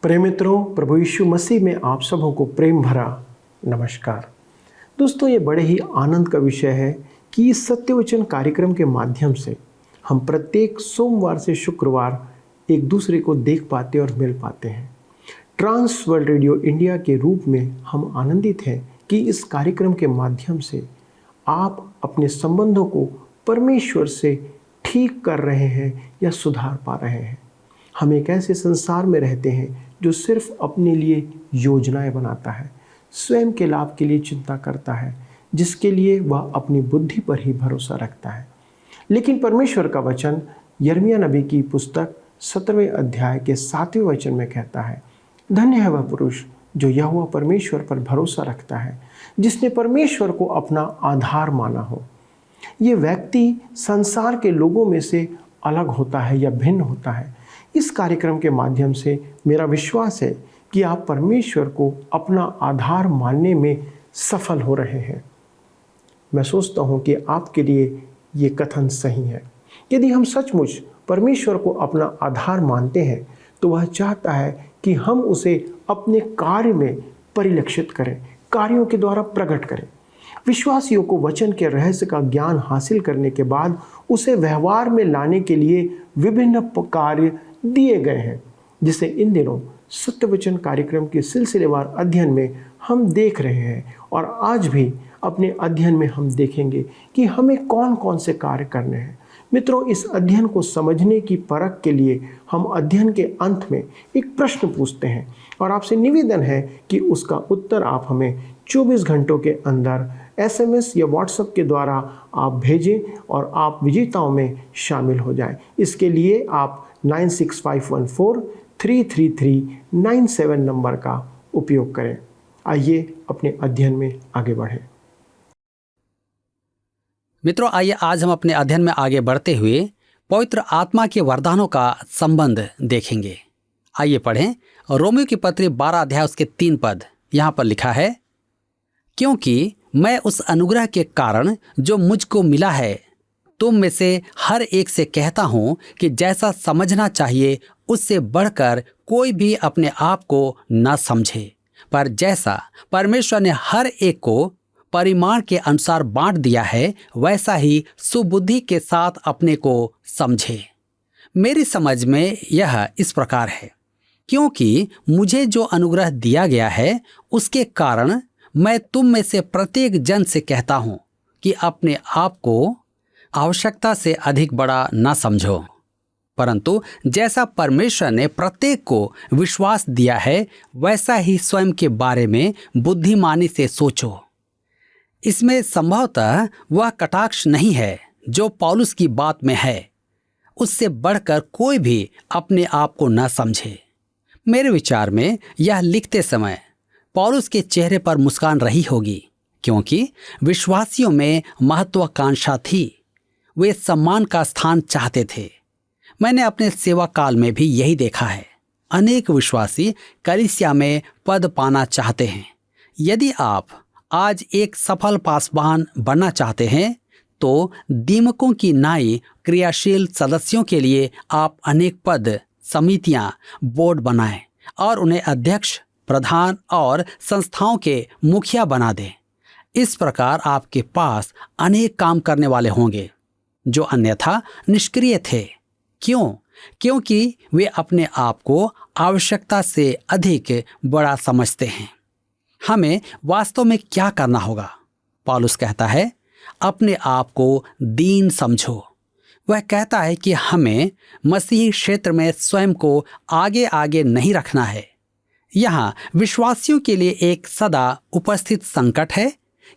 प्रिय मित्रों, प्रभु यीशु मसीह में आप सबों को प्रेम भरा नमस्कार। दोस्तों, ये बड़े ही आनंद का विषय है कि इस सत्यवचन कार्यक्रम के माध्यम से हम प्रत्येक सोमवार से शुक्रवार एक दूसरे को देख पाते और मिल पाते हैं। ट्रांस वर्ल्ड रेडियो इंडिया के रूप में हम आनंदित हैं कि इस कार्यक्रम के माध्यम से आप अपने संबंधों को परमेश्वर से ठीक कर रहे हैं या सुधार पा रहे हैं। हम एक ऐसे संसार में रहते हैं जो सिर्फ अपने लिए योजनाएं बनाता है, स्वयं के लाभ के लिए चिंता करता है, जिसके लिए वह अपनी बुद्धि पर ही भरोसा रखता है। लेकिन परमेश्वर का वचन यिर्मयाह नबी की पुस्तक 17वें अध्याय के 7वें वचन में कहता है, धन्य है वह पुरुष जो यहोवा परमेश्वर पर भरोसा रखता है, जिसने परमेश्वर को अपना आधार माना हो। ये व्यक्ति संसार के लोगों में से अलग होता है या भिन्न होता है। इस कार्यक्रम के माध्यम से मेरा विश्वास है कि आप परमेश्वर को अपना आधार मानने में सफल हो रहे हैं। मैं सोचता हूँ कि आपके लिए ये कथन सही है। यदि हम सचमुच परमेश्वर को अपना आधार मानते हैं तो वह चाहता है कि हम उसे अपने कार्य में परिलक्षित करें, कार्यों के द्वारा प्रकट करें। विश्वासियों को वचन के रहस्य का ज्ञान हासिल करने के बाद उसे व्यवहार में लाने के लिए विभिन्न कार्य दिए गए हैं, जिसे इन दिनों सत्यवचन कार्यक्रम के सिलसिलेवार अध्ययन में हम देख रहे हैं। और आज भी अपने अध्ययन में हम देखेंगे कि हमें कौन कौन से कार्य करने हैं। मित्रों, इस अध्ययन को समझने की परख के लिए हम अध्ययन के अंत में एक प्रश्न पूछते हैं और आपसे निवेदन है कि उसका उत्तर आप हमें 24 घंटों के अंदर SMS या WhatsApp के द्वारा आप भेजें और आप विजेताओं में शामिल हो जाएं। इसके लिए आप 9651433397 नंबर का उपयोग करें। आइए अपने अध्ययन में आगे बढ़ें। मित्रों, आइए आज हम अपने अध्ययन में आगे बढ़ते हुए पवित्र आत्मा के वरदानों का संबंध देखेंगे। आइए पढ़ें रोमियो की पत्री 12 अध्याय उसके 3 पद। यहाँ पर लिखा है, क्योंकि मैं उस अनुग्रह के कारण जो मुझको मिला है तुम में से हर एक से कहता हूं कि जैसा समझना चाहिए उससे बढ़कर कोई भी अपने आप को न समझे, पर जैसा परमेश्वर ने हर एक को परिमाण के अनुसार बांट दिया है वैसा ही सुबुद्धि के साथ अपने को समझे। मेरी समझ में यह इस प्रकार है, क्योंकि मुझे जो अनुग्रह दिया गया है उसके कारण मैं तुम में से प्रत्येक जन से कहता हूं कि अपने आप को आवश्यकता से अधिक बड़ा न समझो, परंतु जैसा परमेश्वर ने प्रत्येक को विश्वास दिया है वैसा ही स्वयं के बारे में बुद्धिमानी से सोचो। इसमें संभवतः वह कटाक्ष नहीं है जो पौलुस की बात में है, उससे बढ़कर कोई भी अपने आप को न समझे। मेरे विचार में यह लिखते समय पौलुस के चेहरे पर मुस्कान रही होगी, क्योंकि विश्वासियों में महत्वाकांक्षा थी। वे सम्मान का स्थान चाहते थे। मैंने अपने सेवा काल में भी यही देखा है। अनेक विश्वासी कलीसिया में पद पाना चाहते हैं। यदि आप आज एक सफल पासवान बनना चाहते हैं तो दीमकों की नाई क्रियाशील सदस्यों के लिए आप अनेक पद, समितियां, बोर्ड बनाएं और उन्हें अध्यक्ष, प्रधान और संस्थाओं के मुखिया बना दें। इस प्रकार आपके पास अनेक काम करने वाले होंगे जो अन्यथा निष्क्रिय थे। क्यों? क्योंकि वे अपने आप को आवश्यकता से अधिक बड़ा समझते हैं। हमें वास्तव में क्या करना होगा? पौलुस कहता है, अपने आप को दीन समझो। वह कहता है कि हमें मसीही क्षेत्र में स्वयं को आगे आगे नहीं रखना है। यहाँ विश्वासियों के लिए एक सदा उपस्थित संकट है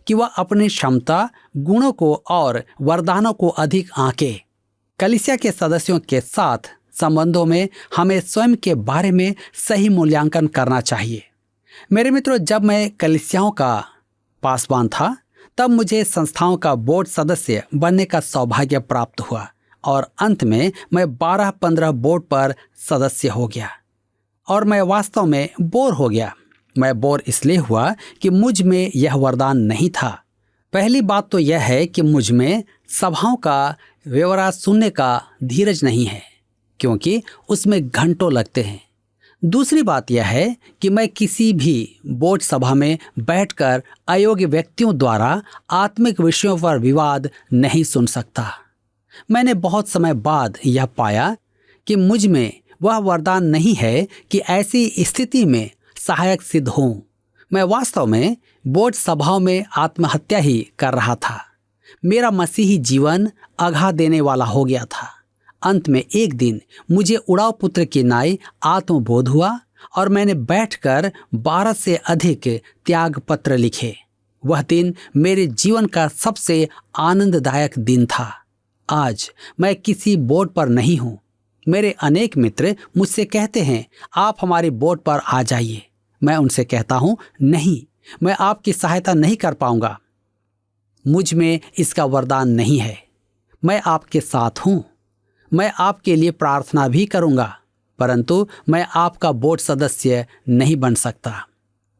कि वह अपनी क्षमता, गुणों को और वरदानों को अधिक आंके। कलीसिया के सदस्यों के साथ संबंधों में हमें स्वयं के बारे में सही मूल्यांकन करना चाहिए। मेरे मित्रों, जब मैं कलीसियाओं का पासवान था तब मुझे संस्थाओं का बोर्ड सदस्य बनने का सौभाग्य प्राप्त हुआ और अंत में मैं 12-15 बोर्ड पर सदस्य हो गया और मैं वास्तव में बोर हो गया। मैं बोर इसलिए हुआ कि मुझ में यह वरदान नहीं था। पहली बात तो यह है कि मुझ में सभाओं का व्यवहार सुनने का धीरज नहीं है, क्योंकि उसमें घंटों लगते हैं। दूसरी बात यह है कि मैं किसी भी बोर्ड सभा में बैठकर अयोग्य व्यक्तियों द्वारा आत्मिक विषयों पर विवाद नहीं सुन सकता। मैंने बहुत समय बाद यह पाया कि मुझ में वह वरदान नहीं है कि ऐसी स्थिति में सहायक सिद्ध हूँ। मैं वास्तव में बोर्ड सभाओं में आत्महत्या ही कर रहा था। मेरा मसीही जीवन अघा देने वाला हो गया था। अंत में एक दिन मुझे उड़ाव पुत्र की नाई आत्मबोध हुआ और मैंने बैठकर 12 से अधिक त्याग पत्र लिखे। वह दिन मेरे जीवन का सबसे आनंददायक दिन था। आज मैं किसी बोर्ड पर नहीं हूँ। मेरे अनेक मित्र मुझसे कहते हैं, आप हमारे बोर्ड पर आ जाइए। मैं उनसे कहता हूँ, नहीं, मैं आपकी सहायता नहीं कर पाऊंगा। मुझ में इसका वरदान नहीं है। मैं आपके साथ हूँ। मैं आपके लिए प्रार्थना भी करूंगा, परंतु मैं आपका बोर्ड सदस्य नहीं बन सकता।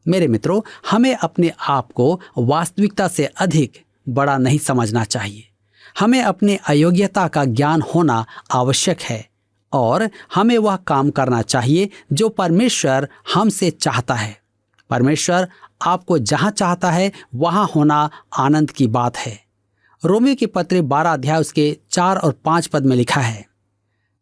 मेरे मित्रों, हमें अपने आप को वास्तविकता से अधिक बड़ा नहीं समझना चाहिए। हमें अपने अयोग्यता का ज्ञान होना आवश्यक है और हमें वह काम करना चाहिए जो परमेश्वर हमसे चाहता है। परमेश्वर आपको जहां चाहता है वहां होना आनंद की बात है। रोमियो की पत्री 12 अध्याय उसके 4 और 5 पद में लिखा है,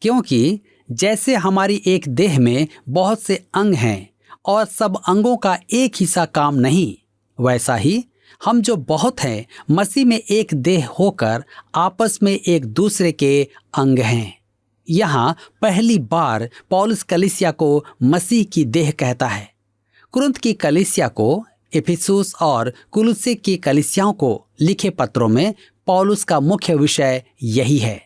क्योंकि जैसे हमारी एक देह में बहुत से अंग हैं और सब अंगों का एक ही सा काम नहीं, वैसा ही हम जो बहुत हैं मसीह में एक देह होकर आपस में एक दूसरे के अंग हैं। यहाँ पहली बार पौलुस कलीसिया को मसीह की देह कहता है। कुरिन्थ की कलीसिया को, इफिसुस और कुलुस्से की कलीसियाओं को लिखे पत्रों में पौलुस का मुख्य विषय यही है।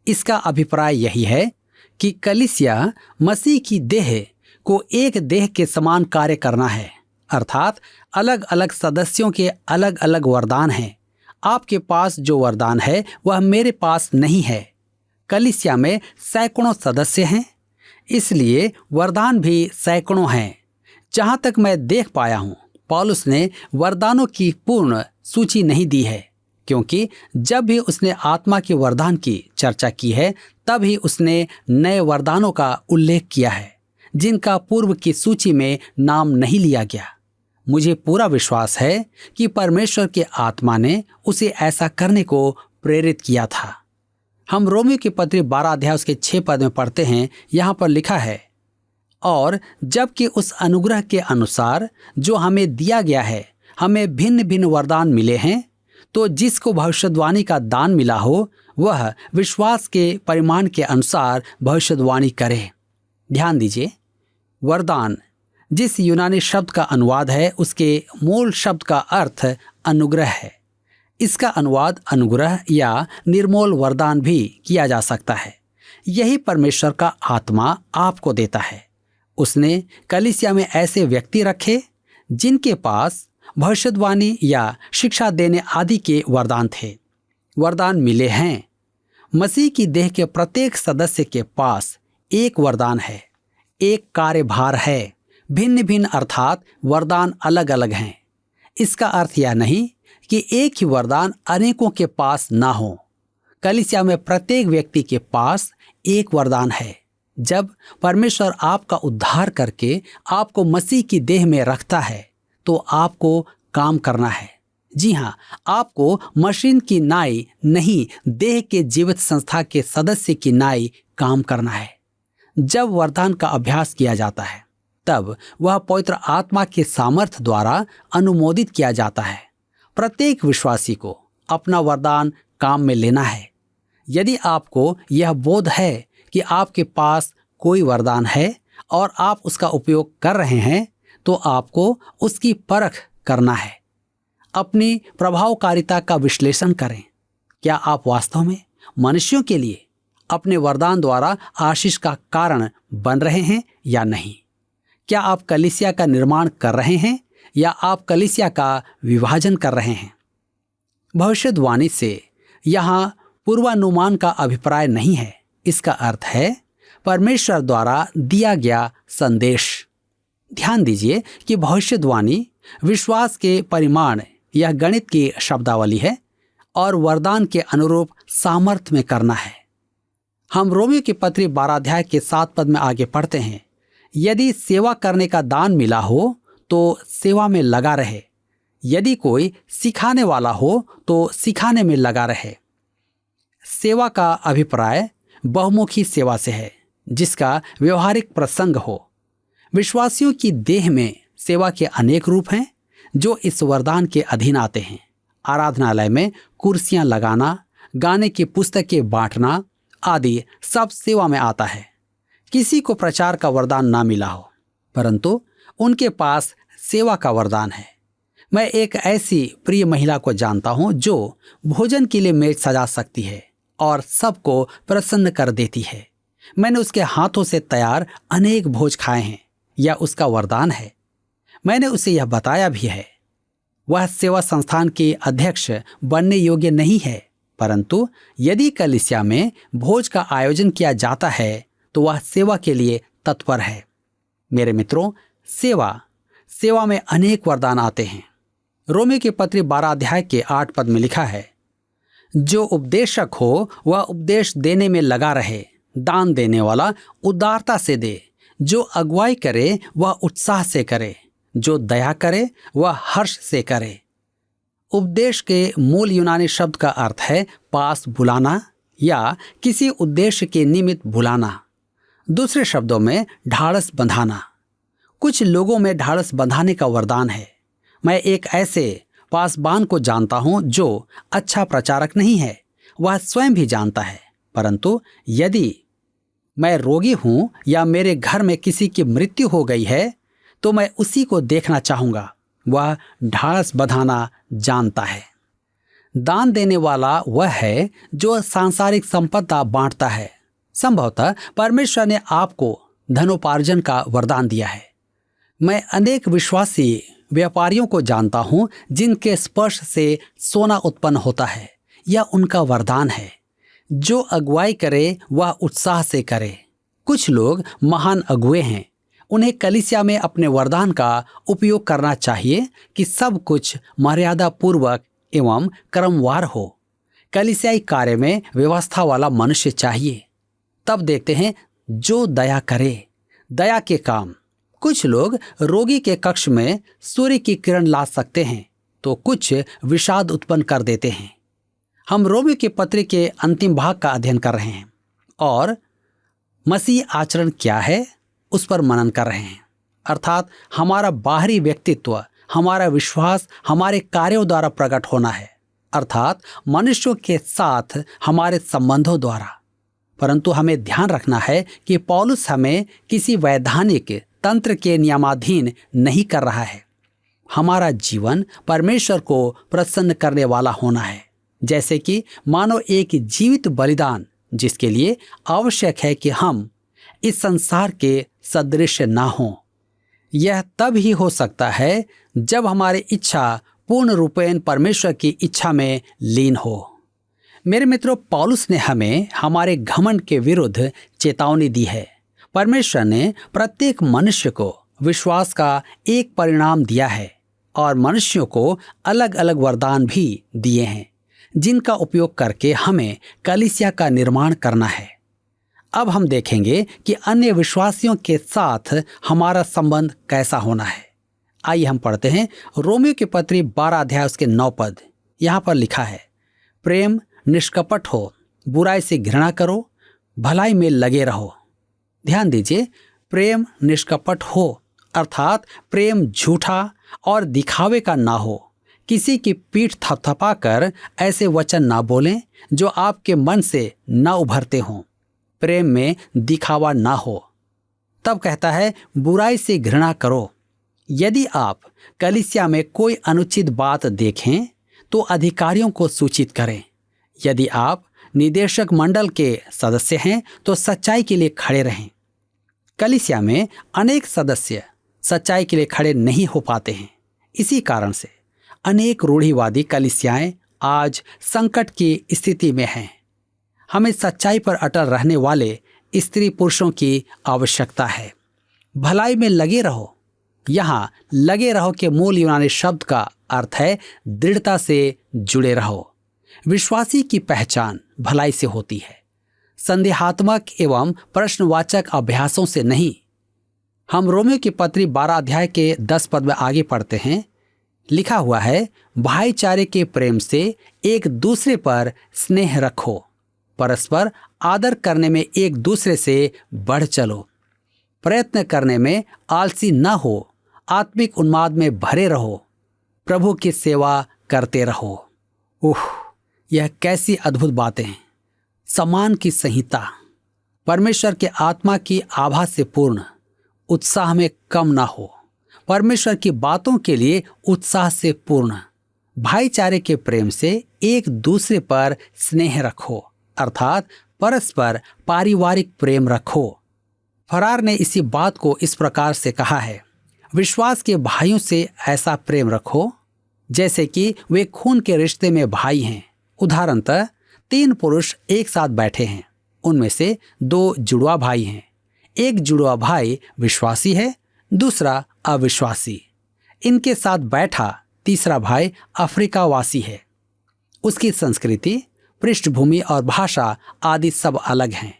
इसका अभिप्राय यही है कि कलीसिया मसीह की देह को एक देह के समान कार्य करना है, अर्थात अलग अलग सदस्यों के अलग अलग वरदान हैं। आपके पास जो वरदान है वह मेरे पास नहीं है। कलीसिया में सैकड़ों सदस्य हैं, इसलिए वरदान भी सैकड़ों हैं। जहां तक मैं देख पाया हूं, पौलुस ने वरदानों की पूर्ण सूची नहीं दी है, क्योंकि जब भी उसने आत्मा के वरदान की चर्चा की है तब ही उसने नए वरदानों का उल्लेख किया है जिनका पूर्व की सूची में नाम नहीं लिया गया। मुझे पूरा विश्वास है कि परमेश्वर के आत्मा ने उसे ऐसा करने को प्रेरित किया था। हम रोमियो की पत्री 12 अध्याय उसके 6 पद में पढ़ते हैं। यहाँ पर लिखा है, और जबकि उस अनुग्रह के अनुसार जो हमें दिया गया है हमें भिन्न भिन्न वरदान मिले हैं, तो जिसको भविष्यवाणी का दान मिला हो वह विश्वास के परिमाण के अनुसार भविष्यवाणी करे। ध्यान दीजिए, वरदान जिस यूनानी शब्द का अनुवाद है उसके मूल शब्द का अर्थ अनुग्रह है। इसका अनुवाद अनुग्रह या निर्मोल वरदान भी किया जा सकता है। यही परमेश्वर का आत्मा आपको देता है। उसने कलीसिया में ऐसे व्यक्ति रखे जिनके पास भविष्यवाणी या शिक्षा देने आदि के वरदान थे। वरदान मिले हैं। मसीह की देह के प्रत्येक सदस्य के पास एक वरदान है, एक कार्यभार है। भिन्न भिन्न अर्थात वरदान अलग अलग हैं। इसका अर्थ यह नहीं कि एक ही वरदान अनेकों के पास ना हो। कलीसिया में प्रत्येक व्यक्ति के पास एक वरदान है। जब परमेश्वर आपका उद्धार करके आपको मसीह की देह में रखता है तो आपको काम करना है। जी हाँ, आपको मशीन की नाई नहीं, देह के जीवित संस्था के सदस्य की नाई काम करना है। जब वरदान का अभ्यास किया जाता है तब वह पवित्र आत्मा के सामर्थ्य द्वारा अनुमोदित किया जाता है। प्रत्येक विश्वासी को अपना वरदान काम में लेना है। यदि आपको यह बोध है कि आपके पास कोई वरदान है और आप उसका उपयोग कर रहे हैं, तो आपको उसकी परख करना है। अपनी प्रभावकारिता का विश्लेषण करें। क्या आप वास्तव में मनुष्यों के लिए अपने वरदान द्वारा आशीष का कारण बन रहे हैं या नहीं? क्या आप कलीसिया का निर्माण कर रहे हैं या आप कलीसिया का विभाजन कर रहे हैं? भविष्यवाणी से यहाँ पूर्वानुमान का अभिप्राय नहीं है। इसका अर्थ है परमेश्वर द्वारा दिया गया संदेश। ध्यान दीजिए कि भविष्यवाणी विश्वास के परिमाण यह गणित की शब्दावली है और वरदान के अनुरूप सामर्थ्य में करना है। हम रोमियो की पत्री 12 अध्याय के 7 पद में आगे पढ़ते हैं, यदि सेवा करने का दान मिला हो तो सेवा में लगा रहे। यदि कोई सिखाने वाला हो तो सिखाने में लगा रहे। सेवा का अभिप्राय बहुमुखी सेवा से है, जिसका व्यवहारिक प्रसंग हो। विश्वासियों की देह में सेवा के अनेक रूप हैं जो इस वरदान के अधीन आते हैं। आराधनालय में कुर्सियां लगाना, गाने की पुस्तकें बांटना आदि सब सेवा में आता है। किसी को प्रचार का वरदान ना मिला हो, परंतु उनके पास सेवा का वरदान है। मैं एक ऐसी प्रिय महिला को जानता हूं जो भोजन के लिए मेज सजा सकती है और सबको प्रसन्न कर देती है। मैंने उसके हाथों से तैयार अनेक भोज खाए हैं। यह उसका वरदान है। मैंने उसे यह बताया भी है। वह सेवा संस्थान के अध्यक्ष बनने योग्य नहीं है, परंतु यदि कलीसिया में भोज का आयोजन किया जाता है तो वह सेवा के लिए तत्पर है। मेरे मित्रों, सेवा में अनेक वरदान आते हैं। रोमियो की पत्री 12 अध्याय के 8 पद में लिखा है, जो उपदेशक हो वह उपदेश देने में लगा रहे। दान देने वाला उदारता से दे। जो अगुवाई करे वह उत्साह से करे। जो दया करे वह हर्ष से करे। उपदेश के मूल यूनानी शब्द का अर्थ है पास बुलाना या किसी उद्देश्य के निमित्त बुलाना। दूसरे शब्दों में ढाढ़स बंधाना। कुछ लोगों में ढाढ़स बंधाने का वरदान है। मैं एक ऐसे पासबान को जानता हूं जो अच्छा प्रचारक नहीं है। वह स्वयं भी जानता है, परंतु यदि मैं रोगी हूं या मेरे घर में किसी की मृत्यु हो गई है तो मैं उसी को देखना चाहूंगा। वह ढाढ़स बंधाना जानता है। दान देने वाला वह है जो सांसारिक संपदा बांटता है। संभवतः परमेश्वर ने आपको धनोपार्जन का वरदान दिया है। मैं अनेक विश्वासी व्यापारियों को जानता हूं जिनके स्पर्श से सोना उत्पन्न होता है। यह उनका वरदान है। जो अगुवाई करे वह उत्साह से करे। कुछ लोग महान अगुए हैं। उन्हें कलीसिया में अपने वरदान का उपयोग करना चाहिए कि सब कुछ मर्यादा पूर्वक एवं क्रमवार हो। कलीसियाई कार्य में व्यवस्था वाला मनुष्य चाहिए। तब देखते हैं जो दया करे। दया के काम। कुछ लोग रोगी के कक्ष में सूर्य की किरण ला सकते हैं तो कुछ विषाद उत्पन्न कर देते हैं। हम रोमियो की पत्री के अंतिम भाग का अध्ययन कर रहे हैं और मसीह आचरण क्या है उस पर मनन कर रहे हैं। अर्थात हमारा बाहरी व्यक्तित्व, हमारा विश्वास हमारे कार्यों द्वारा प्रकट होना है, अर्थात मनुष्यों के साथ हमारे संबंधों द्वारा। परंतु हमें ध्यान रखना है कि पौलुस हमें किसी वैधानिक तंत्र के नियमाधीन नहीं कर रहा है। हमारा जीवन परमेश्वर को प्रसन्न करने वाला होना है, जैसे कि मानो एक जीवित बलिदान, जिसके लिए आवश्यक है कि हम इस संसार के सदृश ना हों। यह तब ही हो सकता है जब हमारी इच्छा पूर्ण रूपेण परमेश्वर की इच्छा में लीन हो। मेरे मित्रों, पौलुस ने हमें हमारे घमंड के विरुद्ध चेतावनी दी है। परमेश्वर ने प्रत्येक मनुष्य को विश्वास का एक परिणाम दिया है और मनुष्यों को अलग अलग वरदान भी दिए हैं, जिनका उपयोग करके हमें कलीसिया का निर्माण करना है। अब हम देखेंगे कि अन्य विश्वासियों के साथ हमारा संबंध कैसा होना है। आइए हम पढ़ते हैं रोमियो की पत्री 12 अध्याय उसके 9 पद। यहाँ पर लिखा है, प्रेम निष्कपट हो, बुराई से घृणा करो, भलाई में लगे रहो। ध्यान दीजिए, प्रेम निष्कपट हो अर्थात प्रेम झूठा और दिखावे का ना हो। किसी की पीठ थपथपाकर ऐसे वचन ना बोलें जो आपके मन से ना उभरते हों। प्रेम में दिखावा ना हो। तब कहता है बुराई से घृणा करो। यदि आप कलीसिया में कोई अनुचित बात देखें तो अधिकारियों को सूचित करें। यदि आप निदेशक मंडल के सदस्य हैं तो सच्चाई के लिए खड़े रहें। कलीसिया में अनेक सदस्य सच्चाई के लिए खड़े नहीं हो पाते हैं। इसी कारण से अनेक रूढ़िवादी कलीसियाएं आज संकट की स्थिति में हैं। हमें सच्चाई पर अटल रहने वाले स्त्री पुरुषों की आवश्यकता है। भलाई में लगे रहो। यहाँ लगे रहो के मूल यूनानी शब्द का अर्थ है दृढ़ता से जुड़े रहो। विश्वासी की पहचान भलाई से होती है, संदेहात्मक एवं प्रश्नवाचक अभ्यासों से नहीं। हम रोमियो की पत्री 12 अध्याय के 10 पद में आगे पढ़ते हैं। लिखा हुआ है, भाईचारे के प्रेम से एक दूसरे पर स्नेह रखो, परस्पर आदर करने में एक दूसरे से बढ़ चलो, प्रयत्न करने में आलसी न हो, आत्मिक उन्माद में भरे रहो, प्रभु की सेवा करते रहो। यह कैसी अद्भुत बातें हैं। सम्मान की संहिता, परमेश्वर के आत्मा की आभा से पूर्ण, उत्साह में कम ना हो, परमेश्वर की बातों के लिए उत्साह से पूर्ण, भाईचारे के प्रेम से एक दूसरे पर स्नेह रखो, अर्थात परस्पर पारिवारिक प्रेम रखो। फरार ने इसी बात को इस प्रकार से कहा है, विश्वास के भाइयों से ऐसा प्रेम रखो जैसे कि वे खून के रिश्ते में भाई हैं। उदाहरणतः 3 पुरुष एक साथ बैठे हैं, उनमें से 2 जुड़वा भाई हैं। एक जुड़वा भाई विश्वासी है, दूसरा अविश्वासी। इनके साथ बैठा तीसरा भाई अफ्रीकावासी है। उसकी संस्कृति, पृष्ठभूमि और भाषा आदि सब अलग हैं।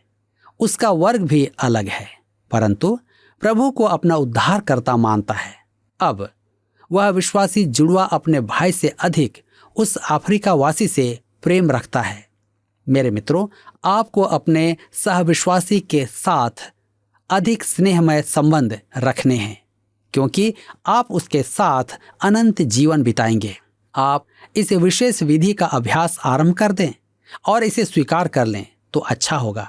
उसका वर्ग भी अलग है, परंतु प्रभु को अपना उद्धारकर्ता मानता है। अब वह विश्वासी जुड़वा अपने भाई से अधिक उस अफ्रीकावासी से प्रेम रखता है। मेरे मित्रों, आपको अपने सहविश्वासी के साथ अधिक स्नेहमय संबंध रखने हैं, क्योंकि आप उसके साथ अनंत जीवन बिताएंगे। आप इस विशेष विधि का अभ्यास आरंभ कर दें और इसे स्वीकार कर लें तो अच्छा होगा।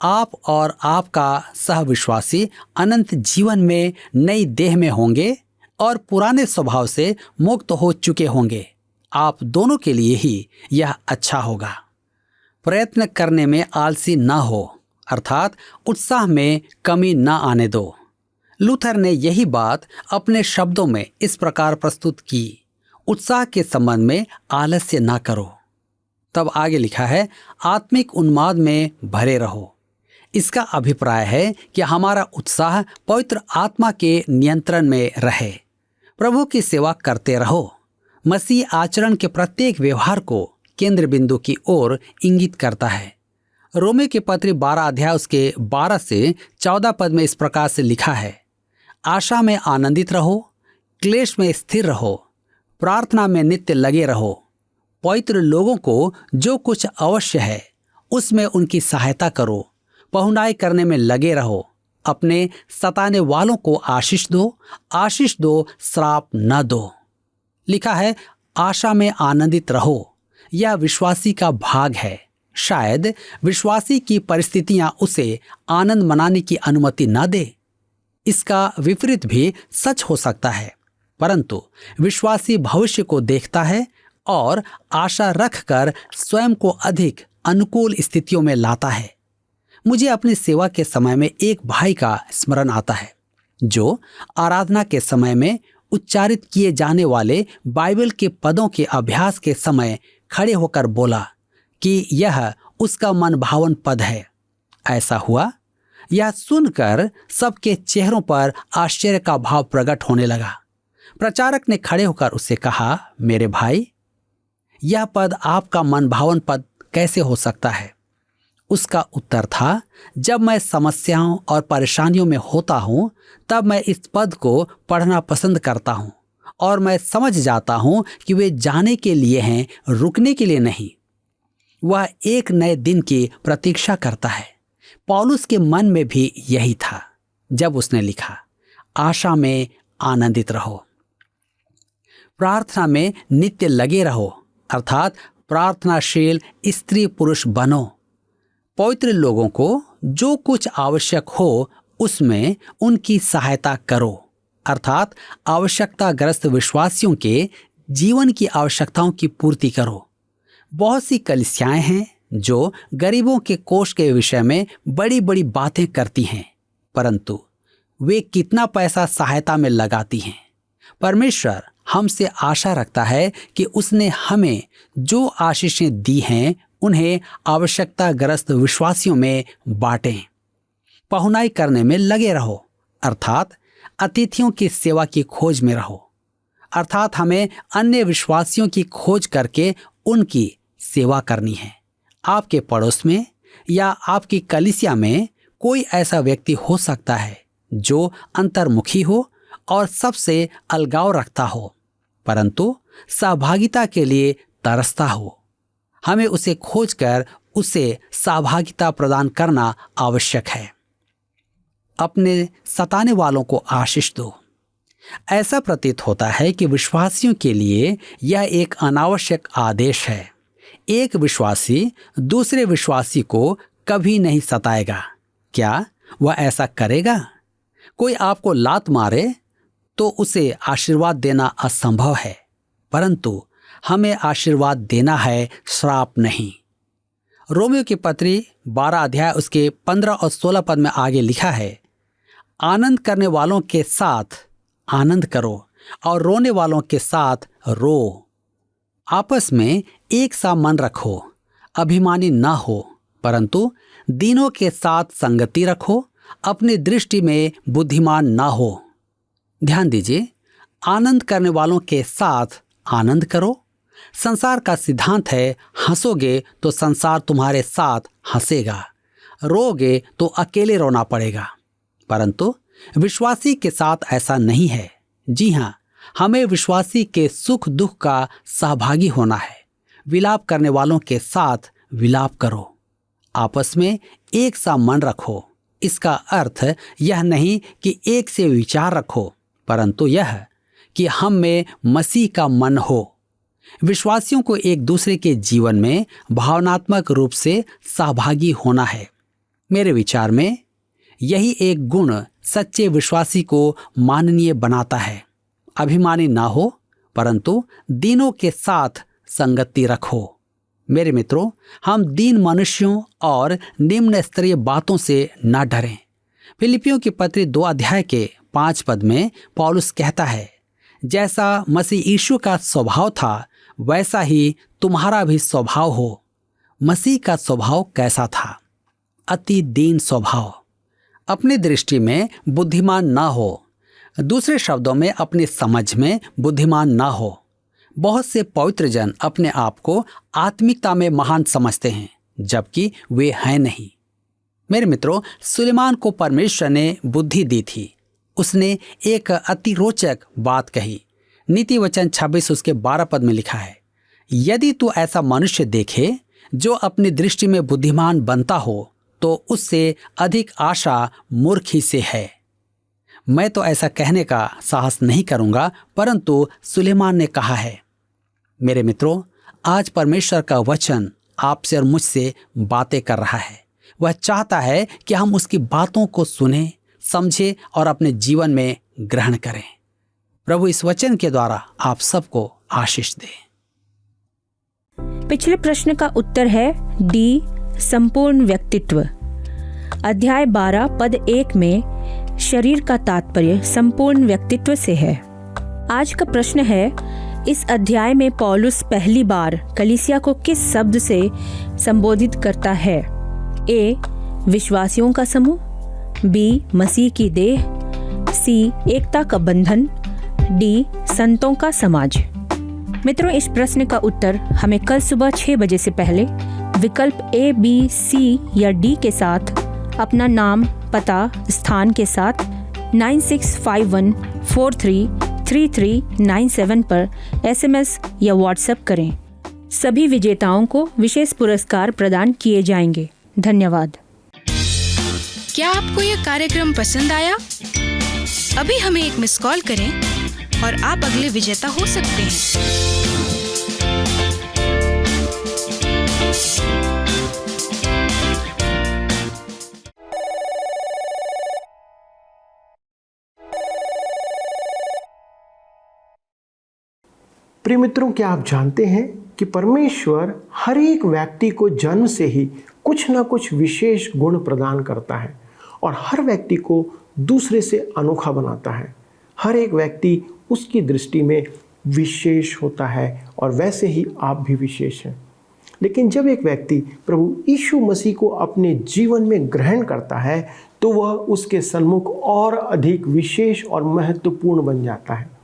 आप और आपका सहविश्वासी अनंत जीवन में नई देह में होंगे और पुराने स्वभाव से मुक्त हो चुके होंगे। आप दोनों के लिए ही यह अच्छा होगा। प्रयत्न करने में आलसी न हो, अर्थात उत्साह में कमी न आने दो। लूथर ने यही बात अपने शब्दों में इस प्रकार प्रस्तुत की, उत्साह के संबंध में आलस्य ना करो। तब आगे लिखा है, आत्मिक उन्माद में भरे रहो। इसका अभिप्राय है कि हमारा उत्साह पवित्र आत्मा के नियंत्रण में रहे। प्रभु की सेवा करते रहो। मसीह आचरण के प्रत्येक व्यवहार को केंद्र बिंदु की ओर इंगित करता है। रोमियो की पत्री 12 अध्याय उसके 12 से 14 पद में इस प्रकार से लिखा है, आशा में आनंदित रहो, क्लेश में स्थिर रहो, प्रार्थना में नित्य लगे रहो, पवित्र लोगों को जो कुछ अवश्य है उसमें उनकी सहायता करो, पहुनाई करने में लगे रहो, अपने सताने वालों को आशीष दो, श्राप न दो। लिखा है, आशा में आनंदित रहो। यह विश्वासी का भाग है। शायद विश्वासी की परिस्थितियां उसे आनंद मनाने की अनुमति न दे। इसका विपरीत भी सच हो सकता है, परंतु विश्वासी भविष्य को देखता है और आशा रखकर स्वयं को अधिक अनुकूल स्थितियों में लाता है। मुझे अपनी सेवा के समय में एक भाई का स्मरण आता है, जो आराधना के समय में उच्चारित किए जाने वाले बाइबल के पदों के अभ्यास के समय खड़े होकर बोला कि यह उसका मन भावन पद है। ऐसा हुआ, यह सुनकर सबके चेहरों पर आश्चर्य का भाव प्रकट होने लगा। प्रचारक ने खड़े होकर उससे कहा, मेरे भाई, यह पद आपका मन भावन पद कैसे हो सकता है? उसका उत्तर था, जब मैं समस्याओं और परेशानियों में होता हूं, तब मैं इस पद को पढ़ना पसंद करता हूं और मैं समझ जाता हूं कि वे जाने के लिए हैं, रुकने के लिए नहीं। वह एक नए दिन की प्रतीक्षा करता है। पौलुस के मन में भी यही था जब उसने लिखा, आशा में आनंदित रहो, प्रार्थना में नित्य लगे रहो, अर्थात प्रार्थनाशील स्त्री पुरुष बनो। पवित्र लोगों को जो कुछ आवश्यक हो उसमें उनकी सहायता करो, अर्थात आवश्यकताग्रस्त विश्वासियों के जीवन की आवश्यकताओं की पूर्ति करो। बहुत सी कलीसियाएं हैं जो गरीबों के कोष के विषय में बड़ी बड़ी बातें करती हैं, परंतु वे कितना पैसा सहायता में लगाती हैं। परमेश्वर हमसे आशा रखता है कि उसने हमें जो आशीषें दी हैं उन्हें आवश्यकताग्रस्त विश्वासियों में बांटें। पहुनाई करने में लगे रहो, अर्थात अतिथियों की सेवा की खोज में रहो, अर्थात हमें अन्य विश्वासियों की खोज करके उनकी सेवा करनी है। आपके पड़ोस में या आपकी कलीसिया में कोई ऐसा व्यक्ति हो सकता है जो अंतर्मुखी हो और सबसे अलगाव रखता हो, परंतु सहभागिता के लिए तरसता हो। हमें उसे खोजकर उसे सहभागिता प्रदान करना आवश्यक है। अपने सताने वालों को आशीष दो। ऐसा प्रतीत होता है कि विश्वासियों के लिए यह एक अनावश्यक आदेश है। एक विश्वासी दूसरे विश्वासी को कभी नहीं सताएगा। क्या वह ऐसा करेगा? कोई आपको लात मारे तो उसे आशीर्वाद देना असंभव है, परंतु हमें आशीर्वाद देना है, श्राप नहीं। रोमियो की पत्री 12 अध्याय उसके 15 और 16 पद में आगे लिखा है, आनंद करने वालों के साथ आनंद करो और रोने वालों के साथ रो। आपस में एक सा मन रखो, अभिमानी ना हो, परंतु दीनों के साथ संगति रखो, अपनी दृष्टि में बुद्धिमान ना हो। ध्यान दीजिए, आनंद करने वालों के साथ आनंद करो। संसार का सिद्धांत है, हंसोगे तो संसार तुम्हारे साथ हंसेगा, रोगे तो अकेले रोना पड़ेगा। परंतु विश्वासी के साथ ऐसा नहीं है। जी हाँ, हमें विश्वासी के सुख दुख का सहभागी होना है। विलाप करने वालों के साथ विलाप करो, आपस में एक सा मन रखो। इसका अर्थ यह नहीं कि एक से विचार रखो, परंतु यह कि हम में मसीह का मन हो। विश्वासियों को एक दूसरे के जीवन में भावनात्मक रूप से सहभागी होना है। मेरे विचार में यही एक गुण सच्चे विश्वासी को माननीय बनाता है। अभिमानी ना हो, परंतु दीनों के साथ संगति रखो। मेरे मित्रों, हम दीन मनुष्यों और निम्न स्तरीय बातों से न डरें। फिलिपियों की पत्री 2 अध्याय के 5 पद में पौलुस कहता है, जैसा मसीह यीशु का स्वभाव था वैसा ही तुम्हारा भी स्वभाव हो। मसीह का स्वभाव कैसा था? अति दीन स्वभाव। अपनी दृष्टि में बुद्धिमान ना हो, दूसरे शब्दों में अपनी समझ में बुद्धिमान ना हो। बहुत से पवित्र जन अपने आप को आत्मिकता में महान समझते हैं, जबकि वे हैं नहीं। मेरे मित्रों, सुलेमान को परमेश्वर ने बुद्धि दी थी। उसने एक अति रोचक बात कही। नीति वचन 26 उसके 12 पद में लिखा है, यदि तू ऐसा मनुष्य देखे जो अपनी दृष्टि में बुद्धिमान बनता हो, तो उससे अधिक आशा मूर्ख ही से है। मैं तो ऐसा कहने का साहस नहीं करूंगा, परंतु सुलेमान ने कहा है। मेरे मित्रों, आज परमेश्वर का वचन आपसे और मुझसे बातें कर रहा है। वह चाहता है कि हम उसकी बातों को सुने, समझे और अपने जीवन में ग्रहण करें। प्रभु इस वचन के द्वारा आप सबको आशीष दे। पिछले प्रश्न का उत्तर है डी, संपूर्ण व्यक्तित्व। अध्याय 12 पद 1 में शरीर का तात्पर्य संपूर्ण व्यक्तित्व से है। आज का प्रश्न है, इस अध्याय में पौलुस पहली बार कलीसिया को किस शब्द से संबोधित करता है? ए, विश्वासियों का समूह, बी, मसीह की देह, सी, एकता का बंधन, डी, संतों का समाज। मित्रों, इस प्रश्न का उत्तर हमें कल सुबह 6 बजे से पहले विकल्प ए, बी, सी या डी के साथ अपना नाम, पता, स्थान के साथ 9651433397 पर SMS या WhatsApp करें। सभी विजेताओं को विशेष पुरस्कार प्रदान किए जाएंगे। धन्यवाद। क्या आपको यह कार्यक्रम पसंद आया? अभी हमें एक मिस कॉल करें और आप अगले विजेता हो सकते हैं। प्रिय मित्रों, क्या आप जानते हैं कि परमेश्वर हर एक व्यक्ति को जन्म से ही कुछ ना कुछ विशेष गुण प्रदान करता है और हर व्यक्ति को दूसरे से अनोखा बनाता है। हर एक व्यक्ति उसकी दृष्टि में विशेष होता है और वैसे ही आप भी विशेष हैं। लेकिन जब एक व्यक्ति प्रभु यीशु मसीह को अपने जीवन में ग्रहण करता है तो वह उसके सन्मुख और अधिक विशेष और महत्वपूर्ण बन जाता है।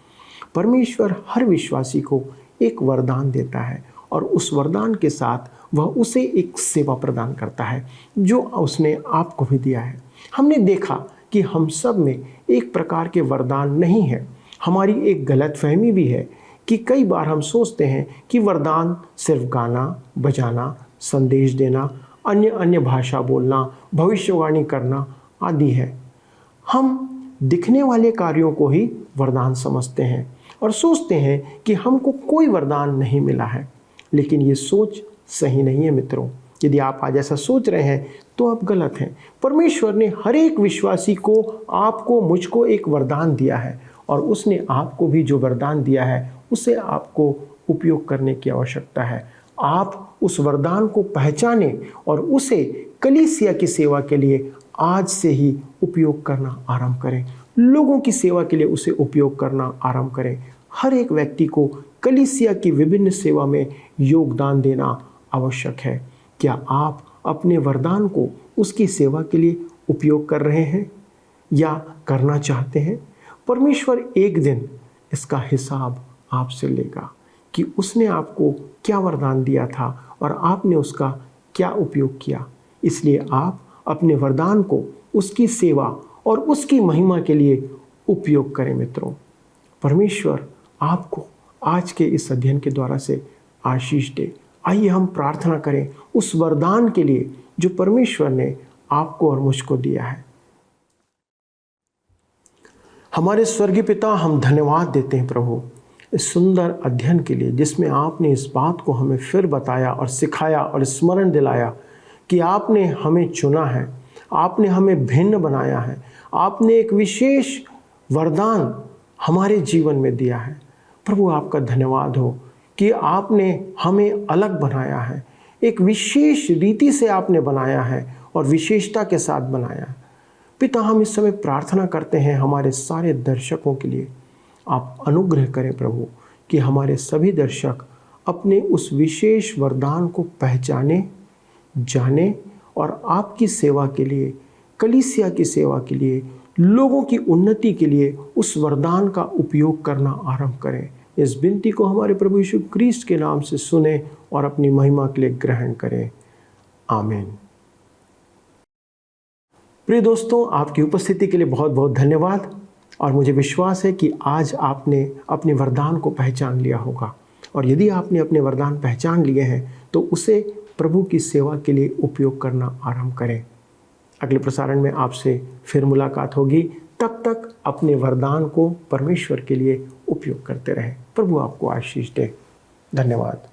परमेश्वर हर विश्वासी को एक वरदान देता है और उस वरदान के साथ वह उसे एक सेवा प्रदान करता है जो उसने आपको भी दिया है। हमने देखा कि हम सब में एक प्रकार के वरदान नहीं है। हमारी एक गलतफहमी भी है कि कई बार हम सोचते हैं कि वरदान सिर्फ गाना बजाना, संदेश देना, अन्य भाषा बोलना, भविष्यवाणी करना आदि है। हम दिखने वाले कार्यों को ही वरदान समझते हैं और सोचते हैं कि हमको कोई वरदान नहीं मिला है। लेकिन ये सोच सही नहीं है मित्रों। यदि आप आज ऐसा सोच रहे हैं तो आप गलत हैं। परमेश्वर ने हर एक विश्वासी को, आपको, मुझको एक वरदान दिया है और उसने आपको भी जो वरदान दिया है उसे आपको उपयोग करने की आवश्यकता है। आप उस वरदान को पहचाने और उसे कलीसिया की सेवा के लिए आज से ही उपयोग करना आरंभ करें। लोगों की सेवा के लिए उसे उपयोग करना आरंभ करें। हर एक व्यक्ति को कलीसिया की विभिन्न सेवा में योगदान देना आवश्यक है। क्या आप अपने वरदान को उसकी सेवा के लिए उपयोग कर रहे हैं या करना चाहते हैं? परमेश्वर एक दिन इसका हिसाब आपसे लेगा कि उसने आपको क्या वरदान दिया था और आपने उसका क्या उपयोग किया। इसलिए आप अपने वरदान को उसकी सेवा और उसकी महिमा के लिए उपयोग करें मित्रों। परमेश्वर आपको आज के इस अध्ययन के द्वारा से आशीष दे। आइए हम प्रार्थना करें उस वरदान के लिए जो परमेश्वर ने आपको और मुझको दिया है। हमारे स्वर्गीय पिता, हम धन्यवाद देते हैं प्रभु इस सुंदर अध्ययन के लिए, जिसमें आपने इस बात को हमें फिर बताया और सिखाया और स्मरण दिलाया कि आपने हमें चुना है, आपने हमें भिन्न बनाया है, आपने एक विशेष वरदान हमारे जीवन में दिया है। प्रभु आपका धन्यवाद हो कि आपने हमें अलग बनाया है, एक विशेष रीति से आपने बनाया है और विशेषता के साथ बनाया है। पिता, हम इस समय प्रार्थना करते हैं हमारे सारे दर्शकों के लिए। आप अनुग्रह करें प्रभु कि हमारे सभी दर्शक अपने उस विशेष वरदान को पहचाने, जाने और आपकी सेवा के लिए, कलीसिया की सेवा के लिए, लोगों की उन्नति के लिए उस वरदान का उपयोग करना आरंभ करें। इस विनती को हमारे प्रभु यीशु क्रिस्ट के नाम से सुने और अपनी महिमा के लिए ग्रहण करें। आमीन। प्रिय दोस्तों, आपकी उपस्थिति के लिए बहुत बहुत धन्यवाद और मुझे विश्वास है कि आज आपने अपने वरदान को पहचान लिया होगा और यदि आपने अपने वरदान पहचान लिए हैं तो उसे प्रभु की सेवा के लिए उपयोग करना आरंभ करें। अगले प्रसारण में आपसे फिर मुलाकात होगी। तब तक अपने वरदान को परमेश्वर के लिए उपयोग करते रहें। प्रभु आपको आशीष दे। धन्यवाद।